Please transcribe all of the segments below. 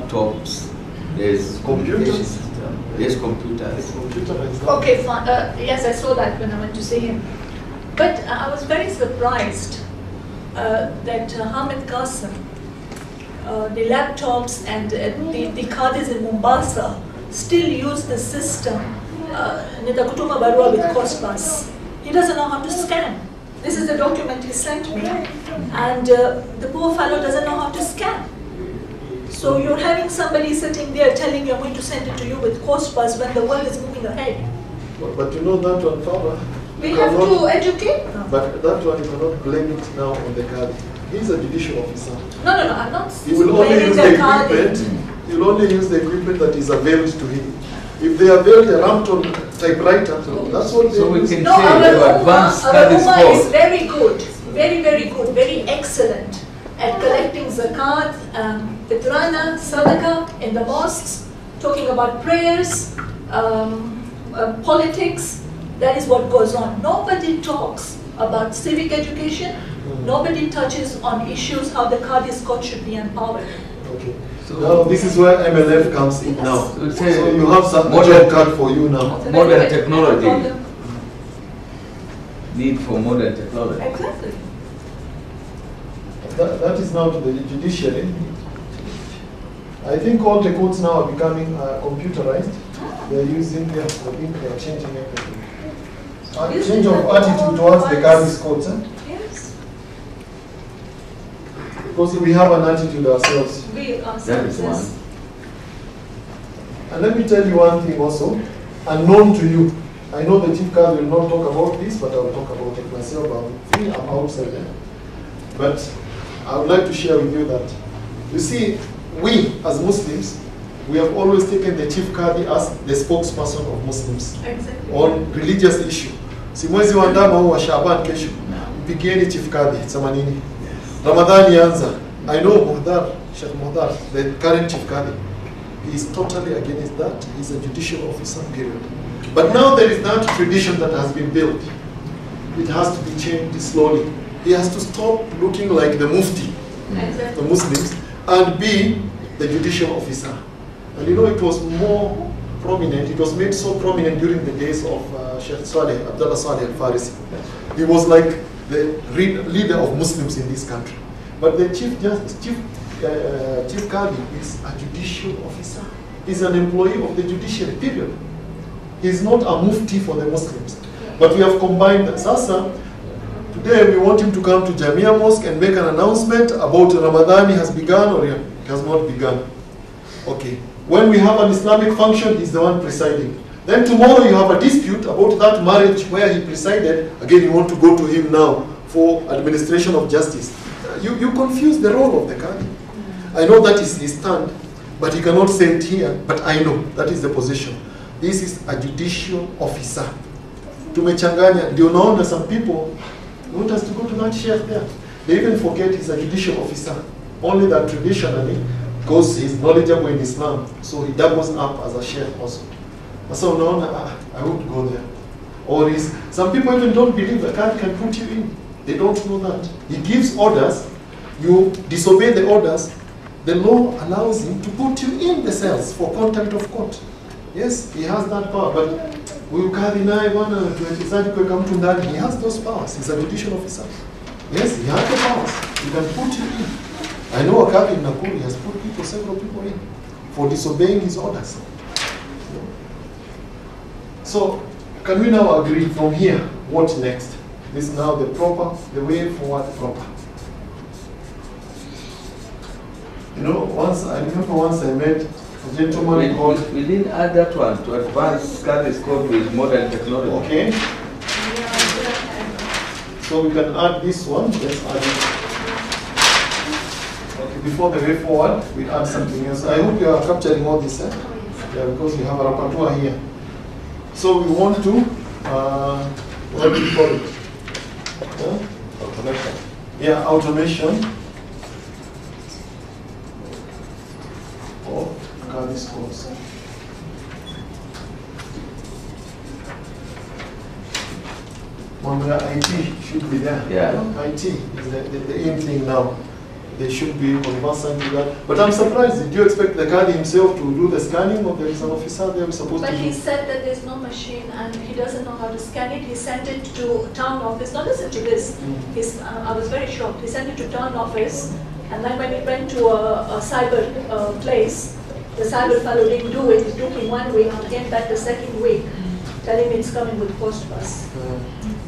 laptops, there's computers. There's computers. Okay, fine. Yes, I saw that when I went to see him. But I was very surprised that Hamid Qasim, the laptops and the Qadis in Mombasa still use the system Nitakutuma Barua with Cospas. He doesn't know how to scan. This is the document he sent me, and the poor fellow doesn't know how to scan. So you're having somebody sitting there telling you, I'm going to send it to you with Cospas when the world is moving ahead. But you know that one, Father. We have to educate them. But that one, you cannot blame it now on the Qadi. He's a judicial officer. No, I'm not He will only use the equipment. He will only use the equipment that is availed to him. If they avail a Rampton typewriter, that's what they so we use. can No, say the advanced studies our course is very good, very good, very excellent at collecting zakat, fitrana, sadaqah in the mosques, talking about prayers, politics. That is what goes on. Nobody talks about civic education. Nobody touches on issues how the Qadi's court should be empowered. Okay. So now this is where MLF comes in now. So you have some job card for you now. Modern technology. Need for modern technology. Exactly. That is now to the judiciary. I think all the courts now are becoming computerized. They're using, I think they are changing everything. Change of attitude towards the Qadi's courts. Yes. Because we have an attitude ourselves. We ourselves. That is one. And let me tell you one thing also, unknown to you. I know the Chief Qadi will not talk about this, but I will talk about it myself. I'm outside there. But I would like to share with you that, you see, we as Muslims, we have always taken the Chief Qadi as the spokesperson of Muslims Exactly. on religious issue. Si mwezi wa ndama huu wa Shaaban kesho, mpigieni Chief Qadi, sema nini? Ramadhani yanza. I know Muhdar, Sheikh Muhdar, the current Chief Qadi, he is totally against that. He's a judicial officer, period. But now there is that tradition that has been built. It has to be changed slowly. He has to stop looking like the Mufti, the Muslims, and be the judicial officer. And you know, it was more prominent, it was made so prominent during the days of Sheikh Saleh, Abdullah Saleh al-Farisi. He was like the leader of Muslims in this country. But the Chief Qadi is a judicial officer. He's an employee of the judiciary, period. He's not a mufti for the Muslims. But we have combined Sasa. Today we want him to come to Jamia Mosque and make an announcement about Ramadan has begun or it has not begun. Okay. When we have an Islamic function, he's the one presiding. Then tomorrow you have a dispute about that marriage where he presided. Again, you want to go to him now for administration of justice. You confuse the role of the Qadi. I know that is his stand, but he cannot say it here, but I know that is the position. This is a judicial officer. Tumechanganya, ndio unaona some people want us to go to that sheikh there. They even forget he's a judicial officer. Only that traditionally, because he's knowledgeable in Islam, so he doubles up as a sheikh also. So unaona, I won't go there. Or some people even don't believe a Qadi can put you in. They don't know that. He gives orders, you disobey the orders, the law allows him to put you in the cells for contempt of court. Yes, he has that power, but huyu Qadi naye bwana tuwekezaji kuweka mtu ndani, he has those powers. He's a judicial officer. Yes, he has the powers. He can put you in. I know a Qadi in Nakuru, he has put several people in for disobeying his orders. So, can we now agree from here, what next? This is now the way forward proper. You know, I remember once I met a gentleman called... We didn't add that one to advance Qadi's code with modern technology. Okay. So we can add this one. Let's add it. Okay, before the way forward, we add something else. I hope you are capturing all this, eh? Yeah, because we have a rapporteur here. So we want to, what do you call it? Automation. Yeah, automation of Qadi's codes. IT should be there. Yeah. IT is the in thing now. they should be conversant with that. But I'm surprised. Did you expect the Qadi himself to do the scanning, or there is an officer there who's supposed But to he do? said that there's no machine and he doesn't know how to scan it. He sent it to town office. Now listen to this. I was very shocked. He sent it to town office, and then when he went to a cyber place, the cyber fellow didn't do it. It took him 1 week and came back the second week, telling me it's coming with post bus.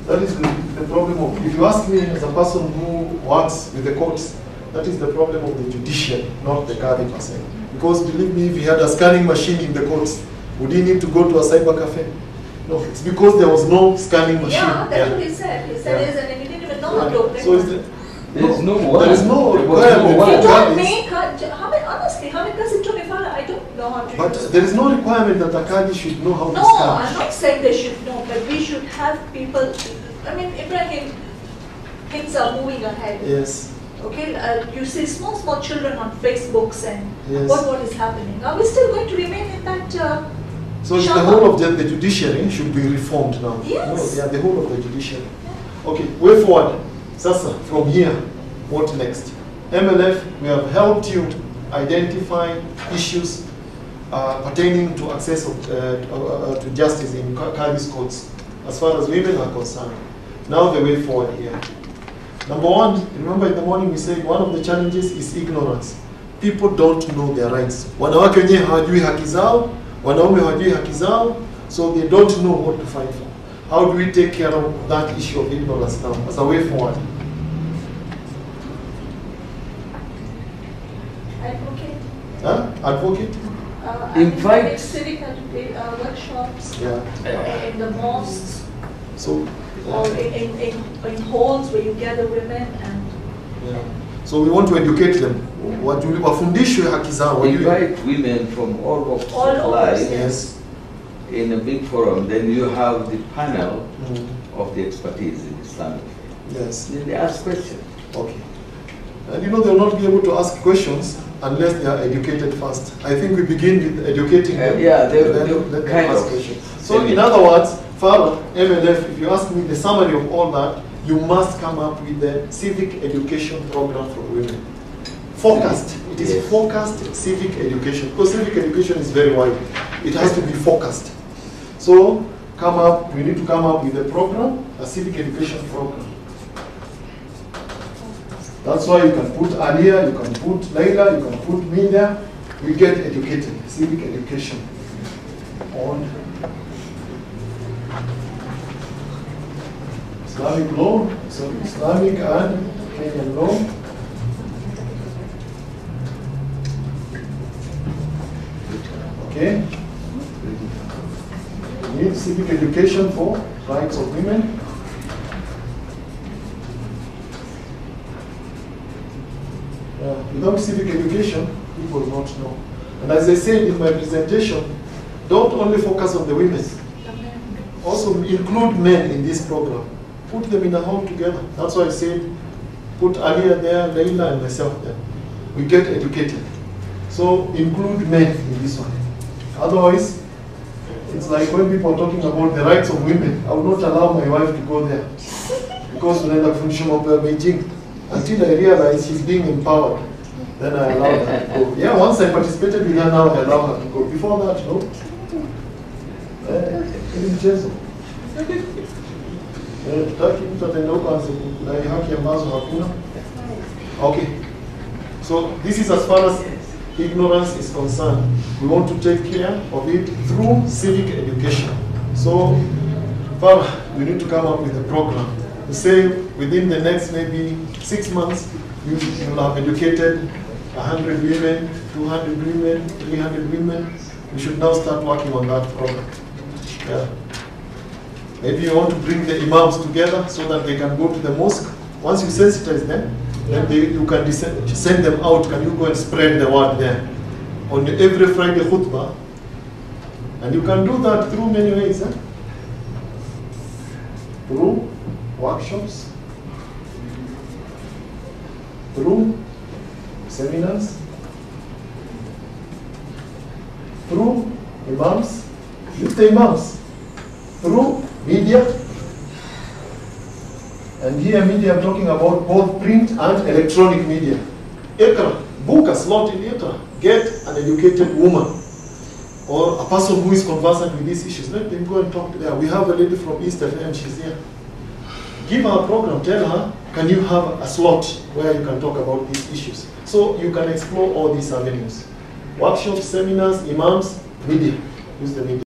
That is the problem of, if you ask me as a person who works with the courts, that is the problem of the judiciary, not the Qadi per se. Because believe me, if he had a scanning machine in the courts, would he need to go to a cyber cafe? No, it's because there was no scanning machine. Yeah, that's what he said. He said he didn't even know how to open So it. There's no one. There is no There was requirement no for one. He told Qadis. me, honestly, Hamid Qasim told me, Farah, I don't know how to But use it. there is no requirement that a Qadi should know how to No, scan. I'm not saying they should know, but we should have people. I mean, Ibrahim, things are moving ahead. Yes. Okay, you see small children on Facebooks and Yes. what is happening. Are we still going to remain in that? So the Shama? whole of the judiciary should be reformed now. Yes. No, yeah, the whole of the judiciary. Okay, way forward. Sasa, from here, what next? MLF, we have helped you identify issues pertaining to access to justice in Qadi's courts, as far as women are concerned. Now the way forward here. Number one, remember in the morning we said one of the challenges is ignorance. People don't know their rights. Wanawake wenyewe hawajui haki zao, wanaume hawajui haki zao, so they don't know what to fight for. How do we take care of that issue of ignorance now as a way forward? Advocate. Huh? Advocate? Invite- civic workshops Yeah. in the mosques So, or in halls where you gather women and. yeah. So we want to educate them. Wafundishwe haki zao. wajue. Invite women from all walks All of over, life Yes. in a big forum. Then you have the panel Mm. of the expertise in Islamic. Yes. Then they ask questions. Okay. And you know, they will not be able to ask questions unless they are educated first. I think we begin with educating them. Yeah, they and then let them kind ask of. questions. So in other words, Farah, MLF, if you ask me the summary of all that, you must come up with a civic education program for women. Focused. It is Yes. focused civic education. Because civic education is very wide. It has to be focused. So we need to come up with a program, a civic education program. That's why you can put Alia, you can put Layla, you can put me there. We get educated, civic education on Islamic law, so Islamic and Kenyan law. Okay. We need civic education for rights of women. Without civic education, people will not know. And as I said in my presentation, don't only focus on the women. Also include men in this program. Put them in a hall together. That's why I said, put Alia there, Layla and myself there. We get educated. So include men in this one. Otherwise, it's like when people are talking about the rights of women, I would not allow my wife to go there. Because when I finish up Beijing, until I realize she's being empowered, then I allow her to go. Yeah, once I participated with her, now I allow her to go. Before that, no. Mchezo. Tutaki mtu ataenda huko anadai haki ambazo hakuna. Okay. So this is as far as ignorance is concerned. We want to take care of it through civic education. So we need to come up with a program. To say within the next maybe 6 months, you will have educated 100 women, 200 women, 300 women. We should now start working on that program. Yeah. Maybe you want to bring the imams together so that they can go to the mosque. Once you sensitize them, then you can send them out. Can you go and spread the word there? On every Friday khutbah. And you can do that through many ways. Through workshops, through seminars, through imams, with the imams, through media. And here media, I'm talking about both print and electronic media. Iqra, book a slot in Iqra. Get an educated woman or a person who is conversant with these issues. Let them go and talk to her. We have a lady from East FM, she's here. Give her a program, tell her, can you have a slot where you can talk about these issues? So you can explore all these avenues. Workshops, seminars, imams, media. Use the media.